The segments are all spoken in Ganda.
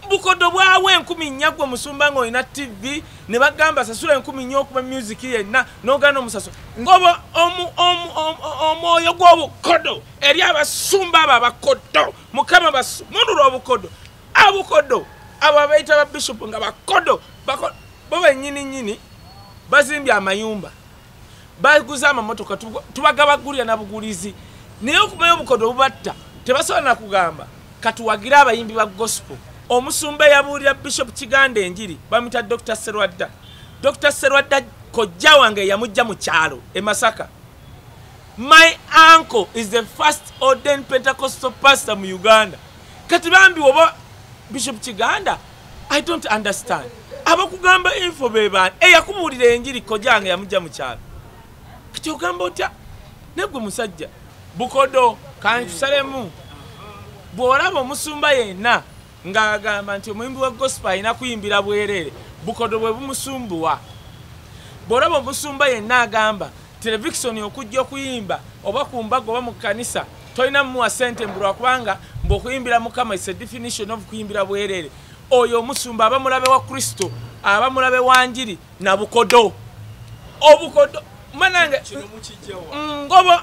bukodo bwawe 10 gwe musumba ngo ina TV ne bagamba sasula 10 okuba music yenna nogana omusaso ngobo omwoyo gw'obukodo eri abasumba abakodo mukama basumulula obukodo abukodo abo abaita ba bishop nga bakodo bo nyini bazimbye amayumba baguza amamotoka tubagabagulira na bugulizi naye okumayo obukodo bubatta tebasobola kugamba katuwagira abayimbi ba gospel omusumba yabuulira bishop Kiganda enjiri bamita Dr. Serwadda. Dr. Serwadda kojja wange yamujja mu kyalo e Masaka. My uncle is the first ordained Pentecostal pastor mu Uganda. Kati bambi oba Bishop Kiganda, I don't understand. Abakugamba info beba yakubuulira enjiri kojja wange yamujja mu kyalo. Kati ogamba otya negwe musajja bukodo kantusalemu bwolaba omusumba yenna nga agamba nti omuyimbi wa gospel ayina kuyimbira bwerere bukodo bwe bumusumbuwa bwolaba omusumba yenna agamba television okujja okuyimba oba ku mbaga oba mu kanisa tolina muwa sente mbulwa kubanga mb'okuyimbira mukama is a definition of kuyimbira bwerere oyo omusumba aba mulabe wa Kristo aba mulabe wa njiri na bukodo obukodo manange ngobo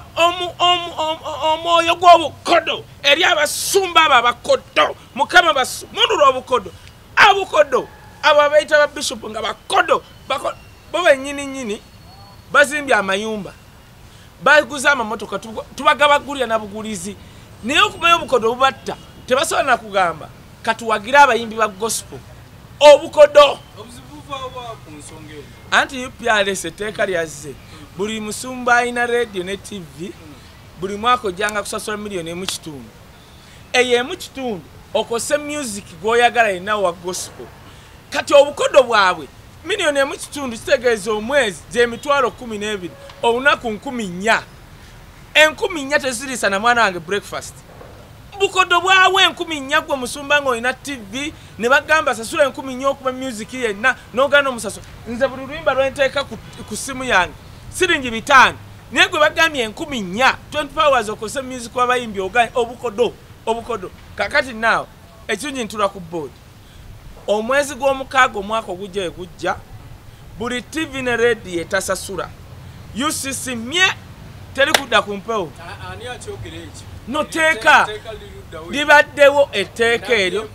omwoyo gw'obukodo eri abasumba abakodo mukama basumulula obukodo abukodo abo abaita ba bishop nga bakodo bo nyini bazimbye amayumba baguza amamotoka tubagabagulira na bugulizi naye okumayo obukodo bubatta tebasobola kugamba katuwagira abayimbi ba gospel obukodo anti UPRS etteeka lyazze buli musumba ina radio ne TV buli mwaka ojanga kusasula milioni emu kitundu eyo emu kitundu okose music gwoyagala ina wa gospel kati obukodo bwabwe milioni emu kitundu kitegeeza omwezi gyemitwalo 12 olunaku 14 14 tezirisa na mwana wange breakfast bukodo bwawe 14 gwe musumba ngo ina TV ne bagamba sasula 14 okuba music yenna nogana omusaso nze buli lwimba lwenteeka ku simu yange siringi 5 naye gwe bagambye 14 24 hours okose music w'abayimbi oganye obukodo kakati nawe ekinyi ntula ku board omwezi gw'omukaaga omwaka ogujja buli TV ne radio etasasula UCC mye teri kudda ku mpewo ani akyogera ekyo noteeka libaddewo etteeka eryo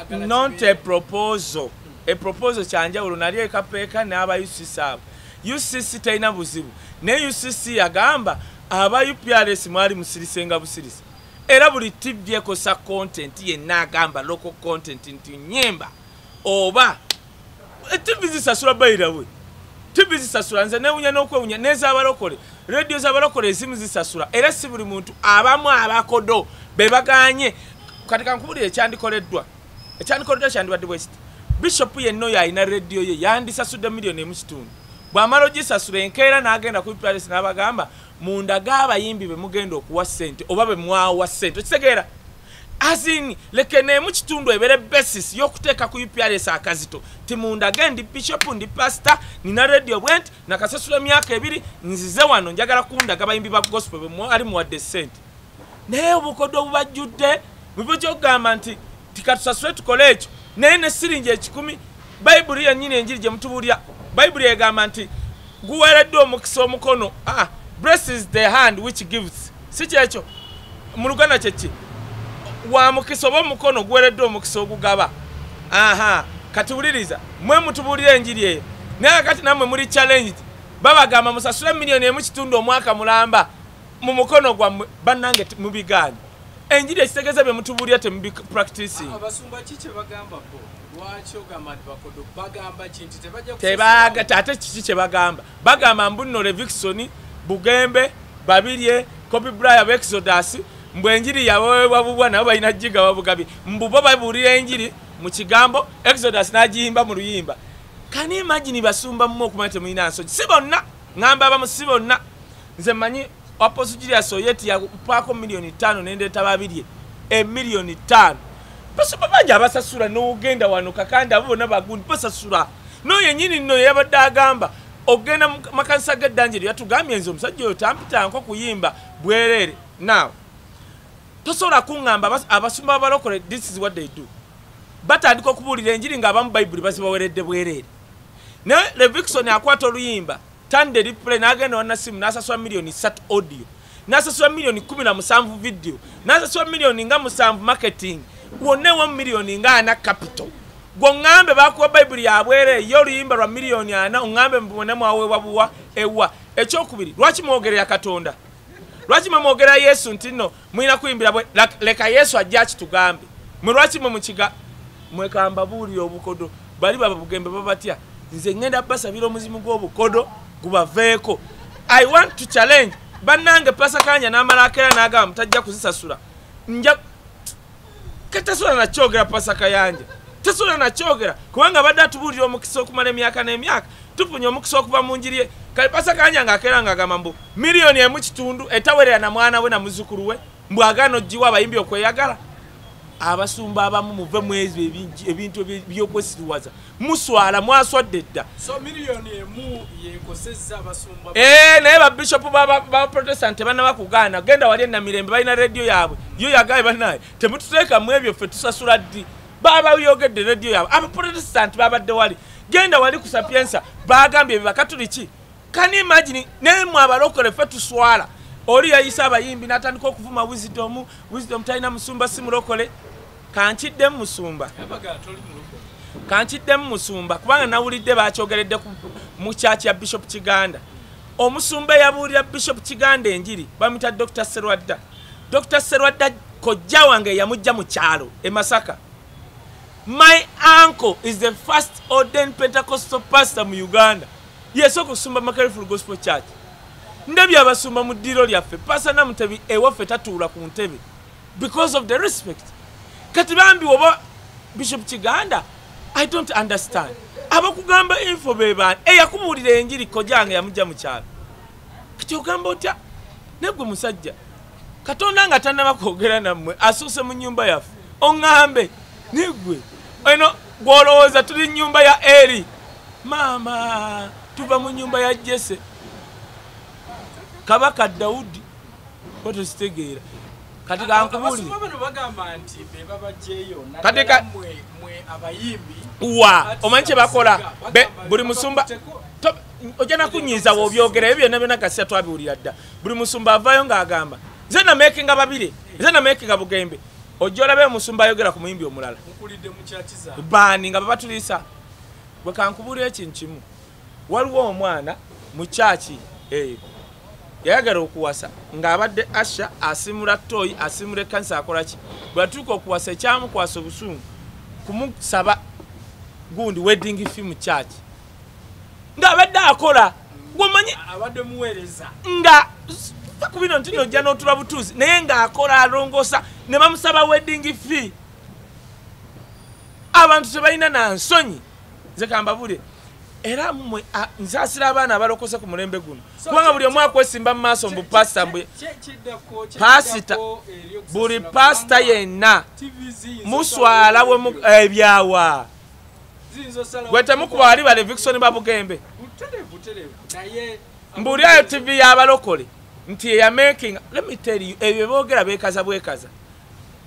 not a proposal kyanjawulo nali ekapeeka n'aba UCC abo UCC talina buzibu ne UCC yagamba aba UPRS mwali musirisenga busirisi era buli TV ekosa content yenna agamba local content nti nyemba oba TV zisasula bayirawe TV zisasula nze newunya n'okwewunya n'ez'abalokole radio z'abalokole ezimu zisasula era si buli muntu abamu abakodo bebaganye kati kankubulira ekyandikoleddwa kyandibadde bwe kiti bishop yenno yalina radio ye yandisasudde milioni emu kitundu bw'amala ogisasula enkeera n'agenda ku UPRS n'abagamba munda g'abayimbi be mugenda okuwa ssente oba be mwawa ssente okitegeera azini leke n'emu kitundu ebere basis y'okuteeka ku UPRS akazito ti munda gendi bishop ndi pastor nina radio bwent nakasasula emyaka 2 nzize wano njagala kundaga abayimbi ba gospel be mwali muwadde ssente naye obukodo obubajjudde mubyo kyogamba nti tikatusasule tukole ekyo naye ne siringi 10 bayibuli yennyini enjiri gye mutubulya bayibuli egamba nti guweereddwa omukisa omukono blessed is the hand which gives si kyekyo mu Luganda kyeki wa mukisa oba omukono guweereddwa omukisa ogugaba kati wuliriza mwe mutubulira enjiri eyo naye kati nammwe muli challenged babagamba musasule milioni emu kitundu omwaka mulamba mu mukono gwammwe bannange mubigaanye enjiri ekitegeeza bye mutubulira temubi practicing abasumba kiki bagamba bo lwaki ogamba nti bakodo bagamba kinti tebaga tate kiki kye bagamba mbunno Levikson Bugembe Babirye Kobe Bryant Exodus mbwenjiri yaweebwa bubwa nabo balina jiga babugabi mbubo babulira enjiri mu kigambo Exodus n'agiyimba mu luyimba kani imagine basumba mu okumate mulina nsoji si bonna ngamba abamusi bonna nze manyi Apostle Julius Oyeti ya pako milioni 5 nendeta Babirye milioni 5 pesa babanja abasasula n'ogenda wano kakanda abo bonna bagundi basasula no yenyini nno yabadde agamba ogenda makanisa g'eddanjiri yatugambye nze omusajja oyo tampita nko kuyimba bwerere now tosobola kuŋŋamba abasumba abalokole this is what they do batandika okubuulira enjiri ng'abamu bayibuli bazibaweredde bwereere. Naye Levikson akwata oluyimba tande replay n'agenda wannasimu n'asasula miliyoni 3 audio, n'asasula miliyoni 17 video, n'asasula miliyoni nga 7 marketing, wonna ewa miliyoni nga 4 capital. Gwoŋŋambe bakuwa bayibuli yabwere yo oluyimba lwa miliyoni 4 oŋŋambe mbone mwaweebwa buwa ewa. Ekyokubiri, lwaki mwogerera Katonda? Lwaki mwogera Yesu nti nno mulina kuyimbira bwe leka Yesu ajja akitugambe? Mwe lwaki mwe mukiga mwekamba buulira obukodo bali baba bugembe babatya? Nze ngenda basabira omuzimu gw'obukodo gubaveeko. I want to challenge bannange Pasakanya n'amalakera n'agamba mutajja kuzisasula. Nja katasula na kyogera Pasaka yanje. Tasula na kyogera kubanga badde atubuulira omukisa okumala emyaka n'emyaka. Tufunye omukisa okuva mu njiri kale Pasakanya ng'akeera ng'agamba mbu miliyoni 1.5 etawerera na mwana we na muzzukulu we mbwagano giwa abayimbi okweyagala. Abasumba abamu muve mwezi ebintu by'okwesiriwaza muswala mwaswadde dda. So miliyoni emu yekosezza abasumba. Naye ba bishop ba Protestant bana bakugaana genda wali na mirembe balina radio yaabwe yo yagaye banaye temututeeka mu ebyo ffe tusasula ddi baba yogedde radio yaabwe aba Protestant babadde wali genda wali ku Sapienza bagambye bakatuliki. Can you imagine nemu abalokole ffe tuswala oli yayisa abayimbi n'atandika okuvuma wisdom talina musumba si mulokole. Kankiddemu musumba. Kankiddemu musumba kubanga nawulidde bakyogeredde mu church ya Bishop Kiganda. Omusumba yabuulira Bishop Kiganda enjiri bamita Dr. Serwadda. Dr. Serwadda kojja wange yamujja mu kyalo e Masaka. My uncle is the first ordained Pentecostal pastor mu Uganda. Yes, okusumba Makerful Gospel Church. Ndabye abasumba mu ddiro lyaffe Pastor Namutebi ewaffe tatuula ku ntebe because of the respect. Kati bambi oba Bishop Kiganda, I don't understand. Abakugamba info beba yakubuulira enjiri kojange yamujja mu kyalo. Kati ogamba otya negwe musajja Katonda nga tannaba kwogera nammwe asuuse mu nnyumba yaffe oŋŋambe negwe eno gwolowooza tuli nnyumba ya Eri mama tuva mu nnyumba ya Jesse Kabaka Daudi otositegeera kati kankubulire kati mwe abayimbi wa omanyi kye bakola buli musumba ojana kunyiza wobyogera ebyo byonna kasi twabiwulira dda buli musumba avaayo ng'agamba nze nameekinga babire nze nameekinga bugembe ojja olabe omusumba ayogera ku muyimbi omulala baani nga babatuliisa bwe kankubulira ekintu kimu waliwo omwana mu kyaki eyo yayagala okuwasa ng'abadde Asha asimula toyi asimula ekkanisa akolaki bwe atuuka okuwasa ekyamukwasa obusungu kumusaba gundi wedding fee mu church ng'abadde akola gwomanyi abadde muweereza nga kubino nti nojja n'otula butuuzi naye ng'akola alongosa ne bamusaba wedding fee abantu tebalina na nsonyi nze kambabule era mmwe nsaasira abaana abalokose ku mulembe guno kubanga buli omu akwesimba mu maaso mbu pasita pasita buli pasita yenna muswala ebyawa gwe temukuba wali ba Levikson babugembe mbuli ayo TV y'abalokole nti eyamaking let me tell you ebyo boogera beekaza bwekaza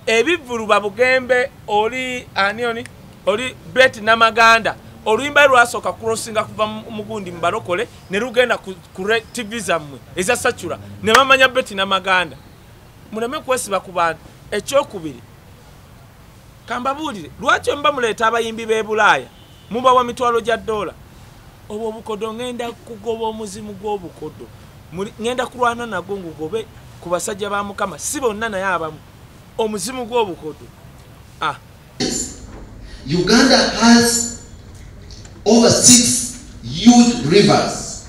ebivulu babugembe oli anioni oli Bet Namaganda oluyimba lwasooka crossinga kuva mugundi mbalokole ne lugenda ku TV zammwe eza Sachura ne bamanya Bet Namaganda muleme kwesiba ku bantu. Ekyokubiri kambabuulire lwaki mba muleeta abayimbi b'e Bulaaya mubawa mitwalo gya $. Obwo obukodo ngenda kugoba omuzimu gw'obukodo ngenda kulwana nagwo ngugobe ku basajja ba Mukama si bonna naye abamu omuzimu gw'obukodo. Uganda has over 6 huge rivers.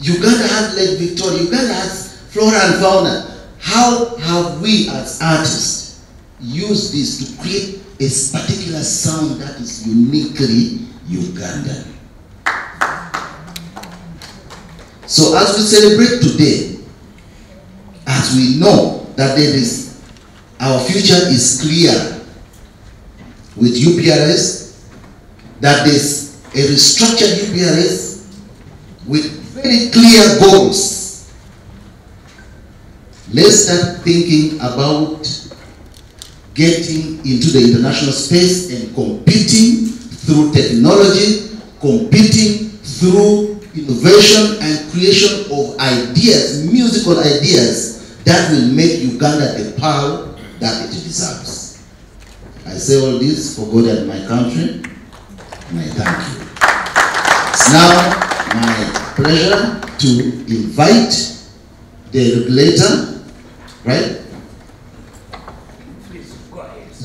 Uganda has Lake Victoria. Uganda has flora and fauna. How have we as artists used this to create a particular sound that is uniquely Ugandan? So as we celebrate today, as we know that our future is clear with UPRS, that there's a restructured UPRS with very clear goals. Let's start thinking about getting into the international space and competing through technology, competing through innovation and creation of ideas, musical ideas that will make Uganda the power that it deserves. I say all this for God and my country, and I thank you. It's now my pleasure to invite the regulator, right?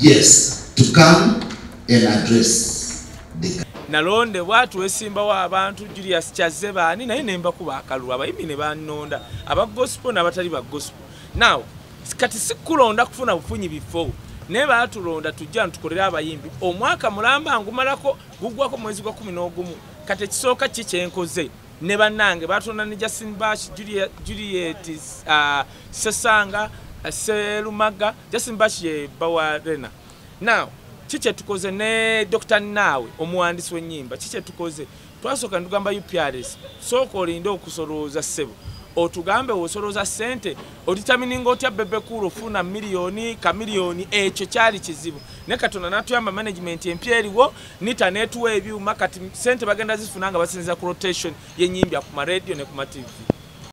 Yes, to come and address the Nalonde watu wesimbawo abantu Julius Kyazebani naye nemba kuba akalulu abayimbi ne bannonda aba gospel n'abatali ba gospel. Now kati sikulonda kufuna bufunyi bifo ne batulonda tujja ntukolera abayimbi omwaka mulamba ngumalako gugwako mwezi gwa 11 kati ekisooka kikyenkoze ne bannange batonda ne Justin Bash Juliet Sesanga Selumaga Justin Bash ye Bawarena. Now chiche tukoze ne Dr. Nawe omuwandisi w'ennyimba chiche tukoze twasoka ndugamba UPRS soko lindo okusoloza sebo otugambe osoloza sente oditamininga otya bebe kuro funa milioni ka milioni ekyo kyali kizibu ne katona natuyamba management empya eriwo nita netwe ebyuma kati sente bagenda zifunanga basinza ku rotation y'ennyimba ku ma radio ne ku ma TV.